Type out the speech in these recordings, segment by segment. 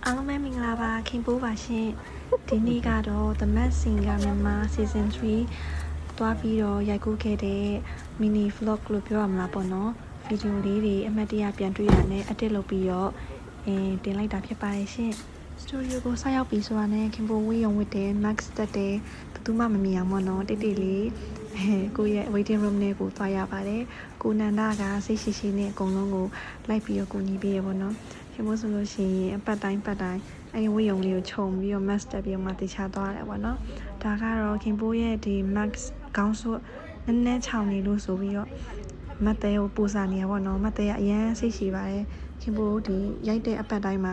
အားလုံးပဲမင်္ဂလာပါခင်ပိုးပါရှင်ဒီနေ့ကတော့ The Mad Singer မြန်မာ Season 3တွားပြီးတော့ရိုက်ကူးခဲ့တဲ့ mini vlog လို့ပြောရမလားပေါ့နော်ဗီဒီယိုလေးတွေအမှတ်တရပြန်တွေ့ရနဲ့ edit လုပ်ပြီးတော့တင်လိုက်တာဖြစ်ပါတယ်ရှင်စတူဒီယိုကိုဆက်ရောက်ပြီးဆိုတာနဲ့ခင်ပိုးဝေးရုံဝတ်တယ် max တက်တယ်ဘယ်သူမှမမြင်အောင်ပေါ့နော်တိတ်တိတ်လေးကိုရဲ့ waiting room နဲ့ကိုသွားရပါတယ်ကိုနန္ဒကစိတ်ရှိရှိနဲ့အကုန်လုံးကိုလိုက်ပြီးတော့ကိုညီပေးရပေါ့နော်ခင်ဗျားဆိုလို့ရှိရင်အပတ်တိုင်းအဲ့ဝေးရုံလေးကိုခြုံပြီးတော့ mask တက်ပြီးတော့မှတခြားသွားတယ်ပေါ့နော်ဒါကတော့ခင်ပိုးရဲ့ဒီ mask ခေါင်းစွပ်နည်းနည်းချောင်နေလို့ဆိုပြီးတော့မတ်တဲကိုပူစာနေရပေါ့နော်မတ်တဲကအရန်စိတ်ရှိပါတယ်ခင်ပိုးဒီရိုက်တဲ့အပတ်တိုင်းမှာ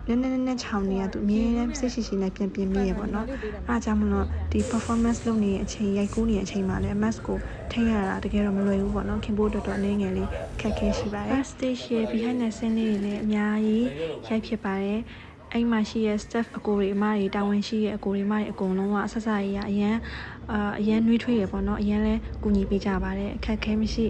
နည်းနည်းချောင်နေရသူအမြဲတမ်းစိတ်ရှိနဲ့ပြင်မိရပေါ့နော်အားကြောင့်မလို့ဒီ performance လုပ်နေတဲ့အချိန်ရိုက်ကူးနေတဲ့အချိန်မှာလည်း mask ကိုထိရတာတကယ်တော့မလွယ်ဘူးပေါ့နော်ခင်ပိုးတော်အနေငယ်လေးခက်ခဲရှိပါတယ် stage ရဲ့ behind the scene လေးတွေလည်းအများကြီးရိုက်ဖြစ်ပါတယ်အဲ့မှာရှိရဲ့ staff အကိုတွေအမတွေတာဝန်ရှိရဲ့အကိုတွေအမတွေအကုန်လုံးကအဆက်ဆက်ကြီးအရန်နှွေးထွေးရပေါ့နော်အရန်လဲကူညီပေးကြပါတယ်အခက်ခဲမရှိ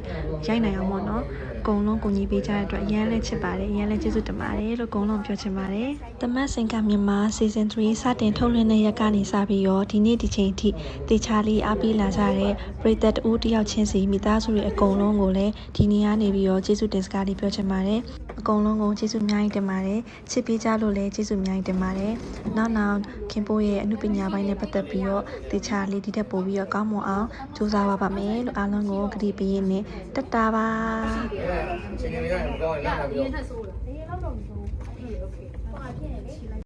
ရိုက်နိုင်အောင်ပေါ့နော်အကုန်လုံးကူညီပေးကြတဲ့အတွက်အရန်လဲချစ်ပါတယ်အရန်လဲကျေးဇူးတင်ပါတယ်လို့အကုန်လုံးပြောချင်ပါတယ် The Mad Singer မြန်မာ Season 3 စတင်ထုတ်လွှင့်တဲ့ရက်ကနေစပြီးတော့ဒီနေ့ဒီချိန်ထိတေချာလေးအားပေးလာကြတဲ့ပရိသတ်တူတယောက်ချင်းစီမိသားစုတွေအကုန်လုံးကိုလည်းဒီနေ့ကနေပြီးတော့ကျေးဇူးတင်စကားလေးပြောချင်ပါတယ်အကုန်လုံးကိုကျေးဇူးအများကြီးတင်ပါတယ်ချစ်ပေးကြလို့လည်းကျေးဇူးအများကြီးတင်ပါတယ်နောက်ခင်ပိုးရဲ့အမှုပညာပိုင်းနဲ့ပတ်သက်ပြီးတော့တေချာလေးဒီတက်ပို့ပြီးတော့ကောင်းမွန်အောင်ကြိုးစားပါမယ်လို့အားလုံးကိုကတိပေးရင်းနဲ့တတ်တာပါ